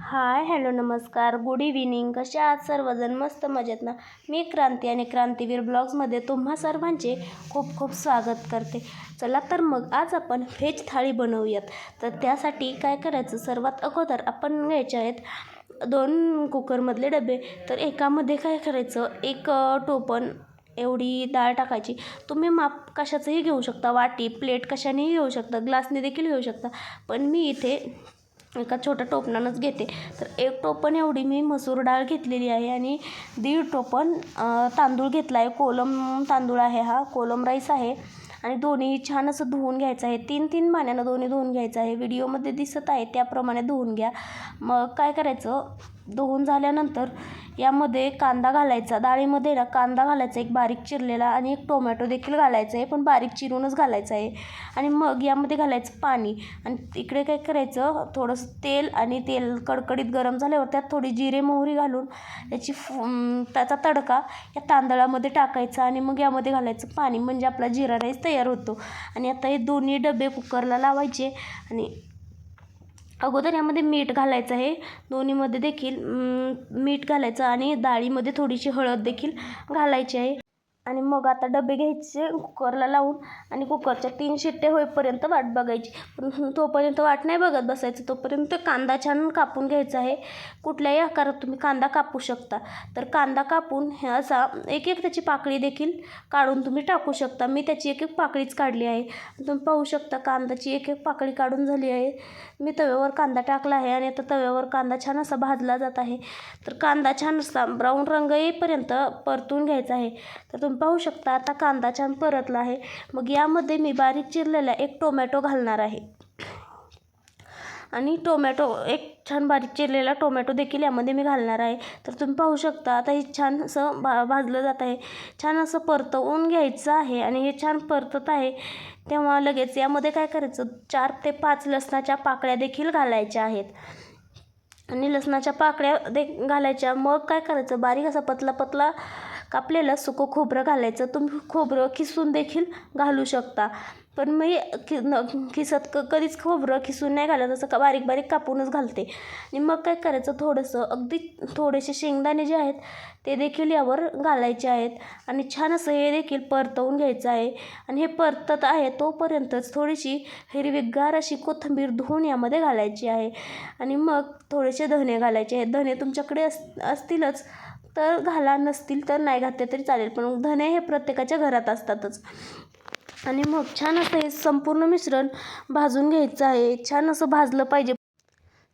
Hi hello नमस्कार good evening. कशा आहात सर्वजण? मस्त मजेत ना? मी क्रांती आणि क्रांतीवीर ब्लॉग्समध्ये तुम्हा सर्वांचे खूप खूप स्वागत करते. चला तर मग आज आपण व्हेज थाळी बनवूयात. तर त्यासाठी काय करायचं, सर्वात अगोदर आपण घ्यायचे आहेत 2 कुकरमधले डबे. तर एकामध्ये काय करायचं, 1 टोपण एवढी डाळ टाकायची. तुम्ही माप कशाचंही घेऊ शकता, वाटी प्लेट कशानेही घेऊ शकता, ग्लासने देखील घेऊ शकता, पण मी इथे एका छोट्या टोपणानंच घेते. तर 1 टोपण एवढी मी मसूर डाळ घेतलेली आहे आणि 1.5 टोपण तांदूळ घेतला आहे. कोलम तांदूळ आहे, हा कोलम राईस आहे. आणि दोन्ही छान असं धुवून घ्यायचं आहे. 3-3 पाण्यानं दोन्ही धुवून घ्यायचं आहे. व्हिडिओमध्ये दिसत आहे त्याप्रमाणे धुवून घ्या. मग काय करायचं, धुवून झाल्यानंतर यामध्ये कांदा घालायचा. डाळीमध्ये ना कांदा घालायचा, एक बारीक चिरलेला, आणि 1 टोमॅटो देखील घालायचं आहे, पण बारीक चिरूनच घालायचं आहे. आणि मग यामध्ये घालायचं पाणी. आणि इकडे काय करायचं, थोडंसं तेल, आणि तेल कडकडीत गरम झाल्यावर त्यात थोडी जिरे मोहरी घालून त्याचा तडका या तांदळामध्ये टाकायचा. आणि मग यामध्ये घालायचं पाणी, म्हणजे आपला जिरा राईस तयार होतो. आणि आता हे दोन्ही डबे कुकरला लावायचे. आणि अगोदर यामध्ये मीठ घालायचं आहे, दोन्हीमध्ये देखील मीठ घालायचं, आणि डाळीमध्ये थोडीशी हळद देखील घालायची आहे. आणि मग आता डबे घ्यायचे कुकरला लावून, आणि कुकरच्या 3 शिट्ट्या होईपर्यंत वाट बघायची. पण तोपर्यंत वाट नाही बघत बसायचं, तोपर्यंत कांदा छान कापून घ्यायचा आहे. कुठल्याही आकारात तुम्ही कांदा कापू शकता. तर कांदा कापून हे असा एक त्याची पाकळी देखील काढून तुम्ही टाकू शकता. मी त्याची एक पाकळीच काढली आहे. तुम्ही पाहू शकता कांद्याची एक पाकळी काढून झाली आहे. मी तव्यावर कांदा टाकला आहे, आणि आता तव्यावर कांदा छान असा भाजला जात आहे. तर कांदा छान असा ब्राऊन रंग येईपर्यंत परतून घ्यायचा आहे. तर तुम्ही पाहू शकता आता कांदा छान परतला आहे. मग यामध्ये मी बारीक चिरलेला 1 टोमॅटो घालणार आहे. आणि टोमॅटो, एक छान बारीक चिरलेला टोमॅटो देखील यामध्ये मी घालणार आहे. तर तुम्ही पाहू शकता आता हे छान असं भाजलं जात आहे. छान असं परतवून घ्यायचं आहे. आणि हे छान परतत आहे तेव्हा लगेच यामध्ये काय करायचं, 4 ते 5 लसणाच्या पाकळ्या देखील घालायच्या आहेत. आणि लसणाच्या पाकळ्या घालायच्या. मग काय करायचं, बारीक असा पतला पतला कापलेलं सुकं खोबरं घालायचं. तुम्ही खोबरं खिसून देखील घालू शकता, पण मी कधीच खोबरं खिसून नाही घालत, असं बारीक बारीक कापूनच घालते. आणि मग काय करायचं, अगदी थोडेसे शेंगदाणे जे आहेत ते देखील यावर घालायचे आहेत. आणि छान असं हे देखील परतवून घ्यायचं आहे. आणि हे परतत आहे तोपर्यंतच थोडीशी हिरवीगार अशी कोथिंबीर धुवून यामध्ये घालायची आहे. आणि मग थोडेसे धने घालायचे आहेत. धने तुमच्याकडे असतीलच तर घाला, नसतील तर नाही घातले तरी चालेल, पण धने हे प्रत्येकाच्या घरात असतातच. आणि मग छान असं हे संपूर्ण मिश्रण भाजून घ्यायचं आहे. छान असं भाजलं पाहिजे,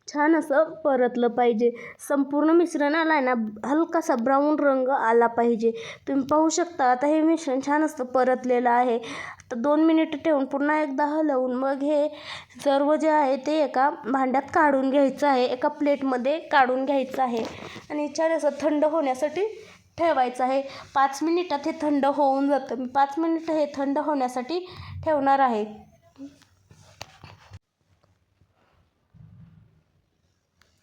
छान असं परतलं पाहिजे. संपूर्ण मिश्रणाला ना हलकासा ब्राऊन रंग आला पाहिजे. तुम्ही पाहू शकता आता हे मिश्रण छान असं परतलेलं आहे. आता 2 मिनिटं ठेवून पुन्हा एकदा हलवून मग हे सर्व जे आहे ते एका भांड्यात काढून घ्यायचं आहे, एका प्लेटमध्ये काढून घ्यायचं आहे. आणि छान असं थंड होण्यासाठी ठेवायचं आहे. 5 मिनिटात हे थंड होऊन जातं. मी 5 मिनिटं हे थंड होण्यासाठी ठेवणार आहे.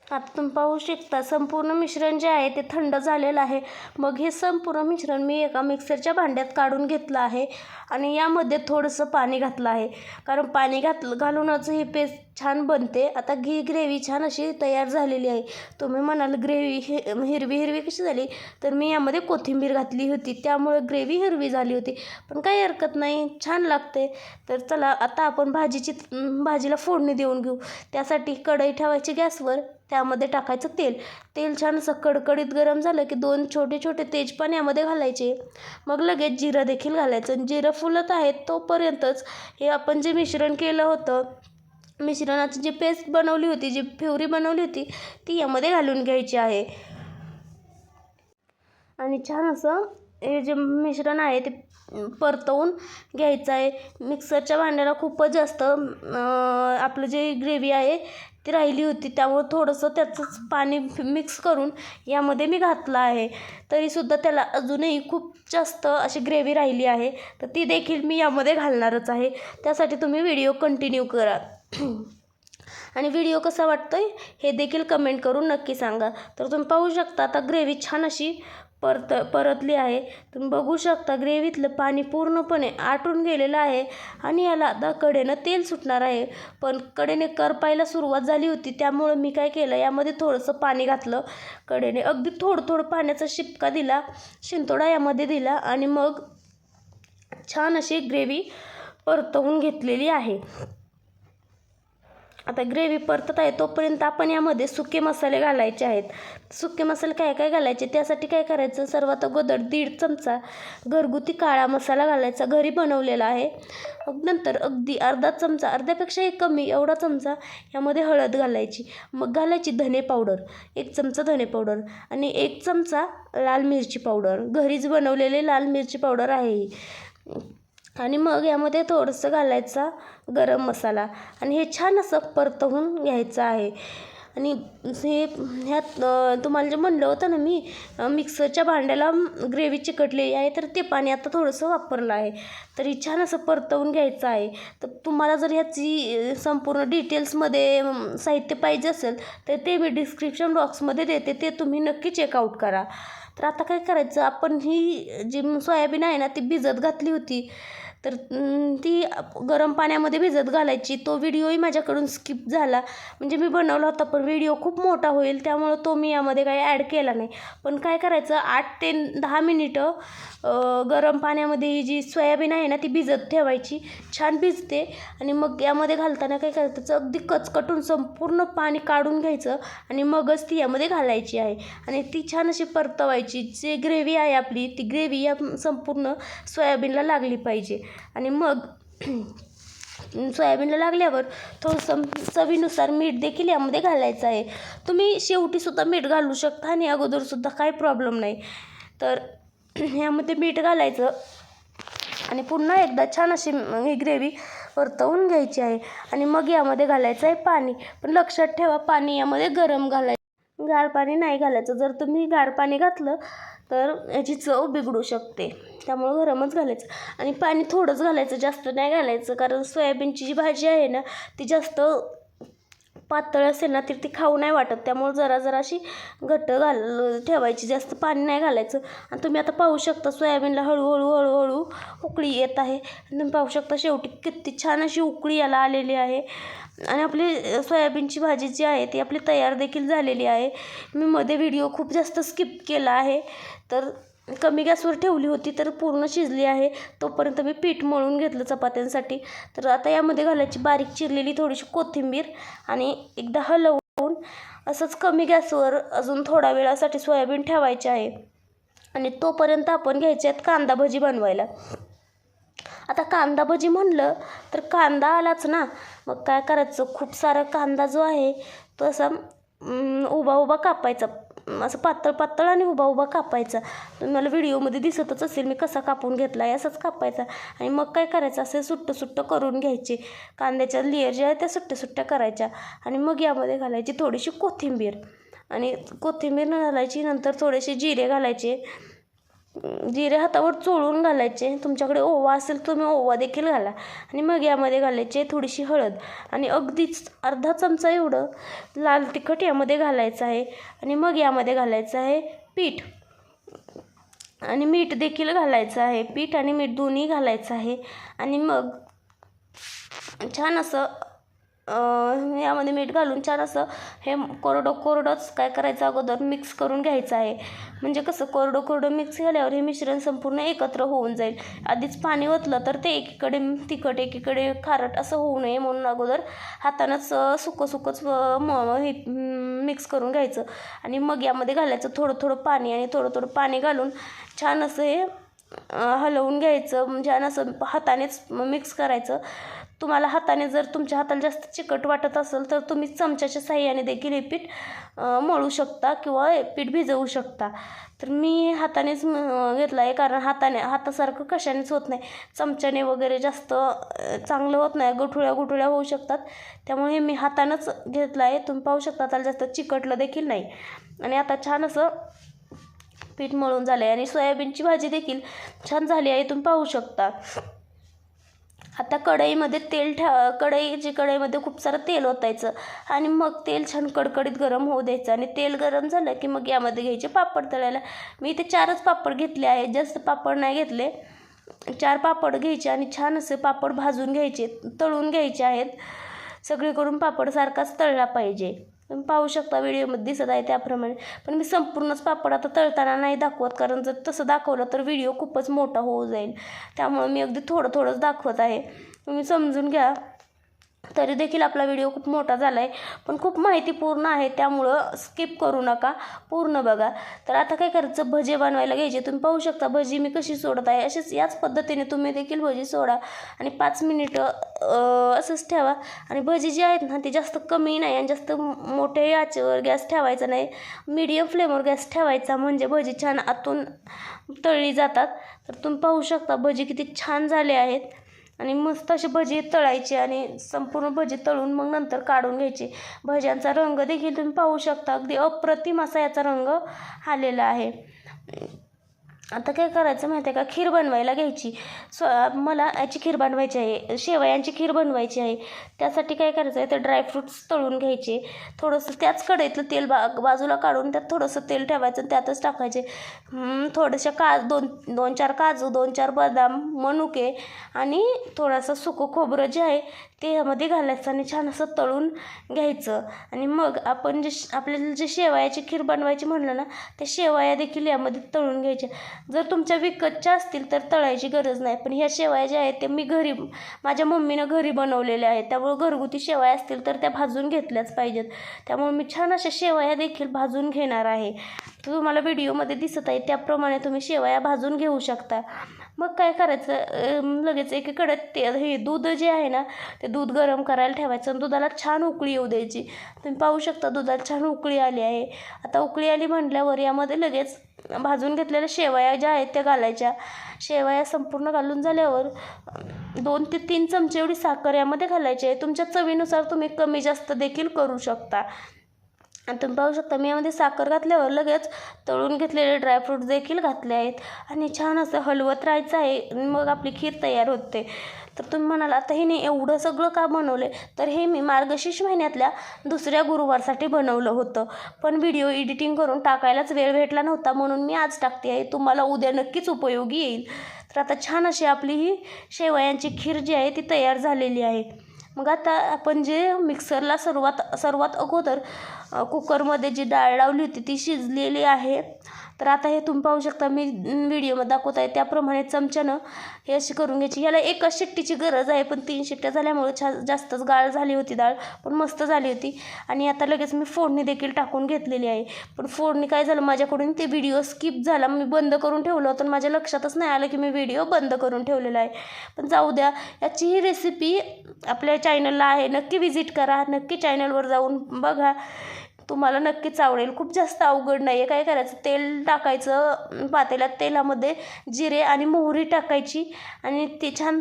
आता तुम्ही पाहू शकता संपूर्ण मिश्रण जे आहे ते थंड झालेलं आहे. मग हे संपूर्ण मिश्रण मी एका मिक्सरच्या भांड्यात काढून घेतलं आहे. आणि यामध्ये थोडंसं पाणी घातलं आहे, कारण पाणी घालूनच ही पेस्ट छान बनते. आता ग्रेव्ही छान अशी तयार झालेली आहे. तुम्ही म्हणाल ग्रेव्ही हिरवी हिरवी कशी झाली, तर मी यामध्ये कोथिंबीर घातली होती त्यामुळे ग्रेव्ही हिरवी झाली होती, पण काही हरकत नाही, छान लागते. तर चला आता आपण भाजीला फोडणी देऊन घेऊ. त्यासाठी कढई ठेवायची गॅसवर, त्यामध्ये टाकायचं तेल छान असं कडकडीत गरम झालं की 2 छोटे छोटे तेजपान यामध्ये घालायचे. मग लगेच जिरं देखील घालायचं. जिरं फुलत आहे तोपर्यंतच हे आपण जे मिश्रण केलं होतं, मिश्रणाची जी पेस्ट बनवली होती, जी प्युरी बनवली होती, ती यामध्ये घालून घ्यायची आहे. आणि छान असं हे जे मिश्रण आहे ते परतवून घ्यायचं आहे. मिक्सरच्या भांड्याला खूपच जास्त आपलं जे ग्रेव्ही आहे ती राहिली होती, त्यामुळे थोडंसं त्याचंच पाणी मिक्स करून यामध्ये मी घातलं आहे. तरीसुद्धा त्याला अजूनही खूप जास्त अशी ग्रेव्ही राहिली आहे, तर ती देखील मी यामध्ये घालणारच आहे. त्यासाठी तुम्ही व्हिडिओ कंटिन्यू करा. आणि व्हिडिओ कसा वाटतोय हे देखील कमेंट करून नक्की सांगा. तर तुम्ही पाहू शकता आता ग्रेव्ही छान अशी परतली आहे. तुम्ही बघू शकता ग्रेव्हीतलं पाणी पूर्णपणे आटून गेलेलं आहे आणि याला आता कडेनं तेल सुटणार आहे. पण कडेने करपायला सुरुवात झाली होती, त्यामुळं मी काय केलं, यामध्ये थोडंसं पाणी घातलं कडेने. अगदी थोडं पाण्याचा शिपका दिला, शिंतोडा यामध्ये दिला आणि मग छान अशी ग्रेव्ही परतवून घेतलेली आहे. आता ग्रेव्ही परतत आहे तोपर्यंत आपण यामध्ये सुके मसाले घालायचे आहेत. सुके मसाले काय काय घालायचे, त्यासाठी काय करायचं, सर्वात अगोदर 1.5 चमचा घरगुती काळा मसाला घालायचा, घरी बनवलेला आहे. मग नंतर अगदी अर्धा चमचा, अर्ध्यापेक्षाही कमी एवढा चमचा यामध्ये हळद घालायची. मग घालायची धने पावडर, 1 चमचा धने पावडर आणि 1 चमचा लाल मिरची पावडर, घरीच बनवलेली लाल मिरची पावडर आहे ही. आणि मग यामध्ये थोडंसं घालायचा गरम मसाला आणि हे छान असं परतवून घ्यायचं आहे. आणि ह्यात तुम्हाला जे म्हणलं होतं ना मी, मिक्सरच्या भांड्याला ग्रेव्ही चिकटलेली आहे, तर ते पाणी आता थोडंसं वापरलं आहे. तर ही छान असं परतवून घ्यायचं आहे. तर तुम्हाला जर ह्याची संपूर्ण डिटेल्समध्ये साहित्य पाहिजे असेल तर ते मी डिस्क्रिप्शन बॉक्समध्ये देते, ते तुम्ही नक्की चेकआउट करा. तर आता काय करायचं, आपण ही जी सोयाबीन आहे ना ती भिजत घातली होती, तर ती गरम पाण्यामध्ये भिजत घालायची. तो व्हिडिओही माझ्याकडून स्किप झाला, म्हणजे मी बनवला होता पण व्हिडिओ खूप मोठा होईल त्यामुळं तो मी यामध्ये काही ॲड केला नाही. पण काय करायचं, 8 ते 10 मिनिटं गरम पाण्यामध्ये ही जी सोयाबीन आहे ना ती भिजत ठेवायची. छान भिजते आणि मग यामध्ये घालताना काय करायचं, अगदी कचकटून संपूर्ण पाणी काढून घ्यायचं आणि मगच ती यामध्ये घालायची आहे आणि ती छान अशी परतवायची. जी ग्रेव्ही आहे आपली, ती ग्रेव्ही या संपूर्ण सोयाबीनला लागली पाहिजे. आणि मग सोयाबीनला लागल्यावर थोडंसं चवीनुसार मीठ देखील यामध्ये घालायचं आहे. तुम्ही शेवटीसुद्धा मीठ घालू शकता आणि अगोदरसुद्धा काही प्रॉब्लेम नाही. तर यामध्ये मीठ घालायचं आणि पुन्हा एकदा छान अशी ही ग्रेव्ही परतवून घ्यायची आहे. आणि मग यामध्ये घालायचं आहे पाणी. पण लक्षात ठेवा, पाणी यामध्ये गरम घालायचं, गार पाणी नाही घालायचं. जर तुम्ही गार पाणी घातलं तर याची चव बिघडू शकते, त्यामुळं गरमच घालायचं. आणि पाणी थोडंच घालायचं, जास्त नाही घालायचं, कारण सोयाबीनची जी भाजी आहे ना ती जास्त पातळ असेल ना तर ती खाऊ नाही वाटत, त्यामुळे जरा अशी घट्ट ठेवायची, जास्त पाणी नाही घालायचं. आणि तुम्ही आता पाहू शकता सोयाबीनला हळूहळू उकळी येत आहे. तुम्ही पाहू शकता शेवटी किती छान अशी उकळी याला आलेली आहे आणि आपली सोयाबीनची भाजी जी आहे ती आपली तयार देखील झालेली आहे. मी मध्ये व्हिडिओ खूप जास्त स्किप केला आहे, तर कमी गॅसवर ठेवली होती, तर पूर्ण शिजली आहे. तोपर्यंत मी पीठ मळून घेतलं चपात्यांसाठी. तर आता यामध्ये घालायची बारीक चिरलेली थोडीशी कोथिंबीर आणि एकदा हलवून असंच कमी गॅसवर अजून थोडा वेळासाठी सोयाबीन ठेवायचे आहे. आणि तोपर्यंत आपण घ्यायचे आहेत कांदा भजी बनवायला. आता कांदा भजी म्हणलं तर कांदा आलाच ना, मग काय करायचं, खूप सारा कांदा जो आहे तो असा उभा कापायचा, असं पातळ आणि उभा कापायचा. तुम्हाला व्हिडिओमध्ये दिसतच असेल मी कसा कापून घेतला आहे, असंच कापायचा. आणि मग काय करायचं, असे सुट्ट करून घ्यायचे. कांद्याच्या लेयर ज्या आहेत त्या सुट्ट्या करायच्या आणि मग यामध्ये घालायची थोडीशी कोथिंबीर आणि कोथिंबीर घालायची. नंतर थोडेसे जिरे घालायचे, जिरे हातावर चोळून घालायचे. तुमच्याकडे ओवा असेल तुम्ही ओवा देखील घाला. आणि मग यामध्ये घालायचे थोडीशी हळद आणि अगदीच अर्धा चमचा एवढं लाल तिखट यामध्ये घालायचं आहे. आणि मग यामध्ये घालायचं आहे पीठ आणि मीठ देखील घालायचं आहे. पीठ आणि मीठ दोन्ही घालायचं आहे. आणि मग छान असं यामध्ये मीठ घालून छान असं हे कोरडंच काय करायचं, अगोदर मिक्स करून घ्यायचं आहे. म्हणजे कसं कोरडं मिक्स केल्यावर हे मिश्रण संपूर्ण एकत्र होऊन जाईल. आधीच पाणी ओतलं तर ते एकीकडे तिखट एकीकडे खारट असं होऊ नये म्हणून अगोदर हातानंच सुकंच हे मिक्स करून घ्यायचं. आणि मग यामध्ये घालायचं थोडं पाणी आणि थोडं पाणी घालून छान असं हे हलवून घ्यायचं. छान असं हातानेच मिक्स करायचं. तुम्हाला हाताने जर तुमच्या हाताला जास्त चिकट वाटत असेल तर तुम्ही चमच्याच्या साहाय्याने देखील हे पीठ मळू शकता किंवा पीठ भिजवू शकता. तर मी हातानेच घेतलं आहे, कारण हातासारखं कशानेच होत नाही, चमच्याने वगैरे जास्त चांगलं होत नाही, गुठळ्या होऊ शकतात. त्यामुळे मी हातानंच घेतलं आहे. तुम्ही पाहू शकता त्याला जास्त चिकटलं देखील नाही. आणि आता छान असं पीठ मळून झालं आहे आणि सोयाबीनची भाजी देखील छान झाली आहे, तुम्ही पाहू शकता. आता कढईमध्ये कढईमध्ये खूप सारं तेल ओतायचं आणि मग तेल छान कडकडीत गरम होऊ द्यायचं आणि तेल गरम झालं की मग यामध्ये घ्यायचे पापड तळायला. मी इथे 4च पापड घेतले आहेत, जास्त पापड नाही घेतले. 4 पापड घ्यायचे आणि छान असे पापड भाजून घ्यायचे, तळून घ्यायचे आहेत. सगळीकडून पापड सारखाच तळला पाहिजे. तुम्ही पाहू शकता व्हिडिओमध्ये दिसत आहे त्याप्रमाणे. पण मी संपूर्णच पापड आता तळताना नाही दाखवत, कारण जर तसं दाखवलं तर व्हिडिओ खूपच मोठा होऊ जाईल. त्यामुळे मी अगदी थोडंच दाखवत आहे, तुम्ही समजून घ्या. तरी देखील आपला व्हिडिओ खूप मोठा झाला आहे, पण खूप माहितीपूर्ण आहे, त्यामुळं स्किप करू नका, पूर्ण बघा. तर आता काय करायचं, भजे बनवायला घ्यायचे. तुम्ही पाहू शकता भजी मी कशी सोडत आहे. याच पद्धतीने तुम्ही देखील भजी सोडा आणि 5 मिनिटं असंच ठेवा. आणि भजी जी आहेत ना ती जास्त कमी नाही आणि जास्त मोठ्या याचेवर गॅस ठेवायचा नाही, मीडियम फ्लेमवर गॅस ठेवायचा, म्हणजे भजी छान आतून तळली जातात. तर तुम्ही पाहू शकता भजी किती छान झाले आहेत आणि मस्त असे भजी तळायचे आणि संपूर्ण भजी तळून मग नंतर काढून घ्यायचे. भज्यांचा रंग देखील तुम्ही पाहू शकता, अगदी अप्रतिम असा याचा रंग आलेला आहे. आता काय करायचं माहिती आहे का, खीर बनवायला घ्यायची. मला याची खीर बनवायची आहे, शेवयांची खीर बनवायची आहे. त्यासाठी काय करायचं आहे, ते ड्रायफ्रूट्स तळून घ्यायचे. थोडंसं त्याच कढईतलं तेल बाजूला काढून त्यात थोडंसं तेल ठेवायचं, त्यातच टाकायचे थोड्याशा 2-4 काजू, 2-4 बदाम, मनुके आणि थोडंसं सुकं खोबरं जे आहे ते यामध्ये घालायचं आणि छान असं तळून घ्यायचं. आणि मग आपण आपल्याला जे शेवयाची खीर बनवायची म्हणलं ना, त्या शेवया देखील यामध्ये तळून घ्यायच्या. जर तुमच्या विकतच्या असतील तर तळायची गरज नाही, पण ह्या शेवया ज्या आहेत त्या मी माझ्या मम्मीनं घरी बनवलेल्या आहेत, त्यामुळे घरगुती शेवया असतील तर त्या भाजून घेतल्याच पाहिजेत. त्यामुळे मी छान अशा शेवया देखील भाजून घेणार आहे. तुम्हाला व्हिडिओमध्ये दिसत आहे त्याप्रमाणे तुम्ही शेवया भाजून घेऊ शकता. मग काय करायचं, लगेच एकीकडे हे दूध जे आहे ना ते दूध गरम करायला ठेवायचं आणि दुधाला छान उकळी येऊ द्यायची. तुम्ही पाहू शकता दुधाला छान उकळी आली आहे. आता उकळी आली म्हटल्यावर यामध्ये लगेच भाजून घेतलेल्या शेवया ज्या आहेत त्या घालायच्या. शेवया संपूर्ण घालून झाल्यावर 2 ते 3 चमचे एवढी साखर यामध्ये घालायची आहे. तुमच्या चवीनुसार तुम्ही कमी जास्त देखील करू शकता. आणि तुम्ही पाहू शकता मी यामध्ये साखर घातल्यावर लगेच तळून घेतलेले ड्रायफ्रूट्स देखील घातले आहेत आणि छान असं हलवत राहायचं आहे. मग आपली खीर तयार होते. तर तुम्ही म्हणाल आता हिने एवढं सगळं का बनवलं आहे, तर हे मी मार्गशीर्ष महिन्यातल्या दुसऱ्या गुरुवारसाठी बनवलं होतं, पण व्हिडिओ एडिटिंग करून टाकायलाच वेळ भेटला नव्हता, म्हणून मी आज टाकते आहे. तुम्हाला उद्या नक्कीच उपयोगी येईल. तर आता छान अशी आपली ही शेवयांची खीर जी आहे ती तयार झालेली आहे. मग आता आपण जे मिक्सरला सर्वात अगोदर कुकरमध्ये जी डाळ लावली होती ती शिजलेली आहे. तर आता हे तुम्ही पाहू शकता मी व्हिडिओमध्ये दाखवत आहे त्याप्रमाणे चमच्यानं हे अशी करून घ्यायची. याला एकच शिट्टीची गरज आहे, पण 3 शिट्ट्या झाल्यामुळे जास्तच गाळ झाली होती डाळ, पण मस्त झाली होती. आणि आता लगेच मी फोडणी देखील टाकून घेतलेली आहे. पण फोडणी काय झालं माझ्याकडून ते व्हिडिओ स्किप झाला, मी बंद करून ठेवलं होतं आणि माझ्या लक्षातच नाही आलं की मी व्हिडिओ बंद करून ठेवलेला आहे. पण जाऊ द्या, याची ही रेसिपी आपल्या चॅनलला आहे, नक्की विजिट करा, नक्की चॅनलवर जाऊन बघा, तुम्हाला नक्कीच आवडेल. खूप जास्त अवघड नाही आहे. काय करायचं, तेल टाकायचं पातेल्यात, तेलामध्ये जिरे आणि मोहरी टाकायची आणि ते छान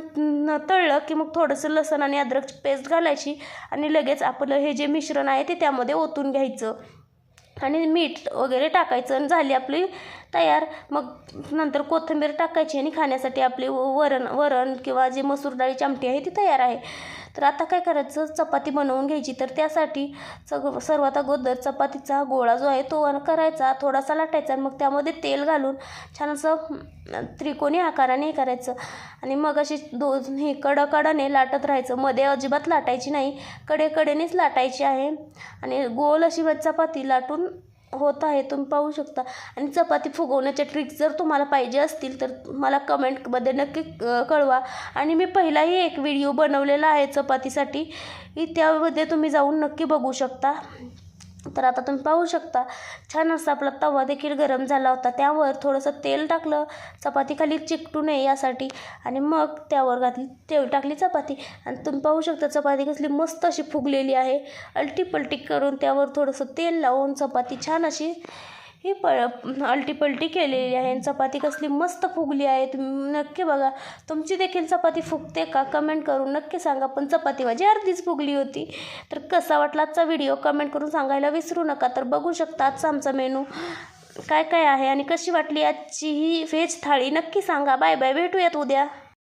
तळलं की मग थोडंसं लसूण आणि अद्रकची पेस्ट घालायची आणि लगेच आपलं हे जे मिश्रण आहे ते त्यामध्ये ओतून घ्यायचं आणि मीठ वगैरे टाकायचं आणि झाली आपली तयार. मग नंतर कोथिंबीर टाकायची आणि खाण्यासाठी आपली वरण किंवा जी मसूर डाळीची आमटी आहे ती तयार आहे. तर आता काय करायचं, चपाती बनवून घ्यायची. तर त्यासाठी सर्वात अगोदर चपातीचा गोळा जो आहे तो करायचा, थोडासा लाटायचा आणि मग त्यामध्ये तेल घालून छान असं त्रिकोणी आकाराने करायचं आणि मग अशी हे कडाने लाटत राहायचं. मध्ये अजिबात लाटायची नाही, कडेकडेनेच लाटायची आहे आणि गोल अशी चपाती लाटून होत आहे, तुम्ही पाहू शकता. आणि चपाती फुगवण्याच्या ट्रिक्स जर तुम्हाला पाहिजे असतील तर मला कमेंटमध्ये नक्की कळवा. आणि मी पहिलाही एक व्हिडिओ बनवलेला आहे चपातीसाठी, त्यामध्ये तुम्ही जाऊन नक्की बघू शकता. तर आता तुम्ही पाहू शकता छान असा आपला तवा देखील गरम झाला होता, त्यावर थोडंसं तेल टाकलं चपाती खाली चिकटू नये यासाठी आणि मग त्यावर टाकली चपाती आणि तुम्ही पाहू शकता चपाती कसली मस्त अशी फुगलेली आहे. अलटीपलटी करून त्यावर थोडंसं तेल लावून चपाती छान अशी ही अलटीपलटी केलेली आहे आणि चपाती कसली मस्त फुगली आहे. तुम्ही नक्की बघा, तुमची देखील चपाती फुगते का कमेंट करून नक्की सांगा. पण चपाती माझी अर्धीच फुगली होती. तर कसा वाटला आजचा व्हिडिओ कमेंट करून सांगायला विसरू नका. तर बघू शकता आजचा आमचा मेनू काय काय आहे आणि कशी वाटली आजची ही व्हेज थाळी नक्की सांगा. बाय बाय, भेटूयात उद्या.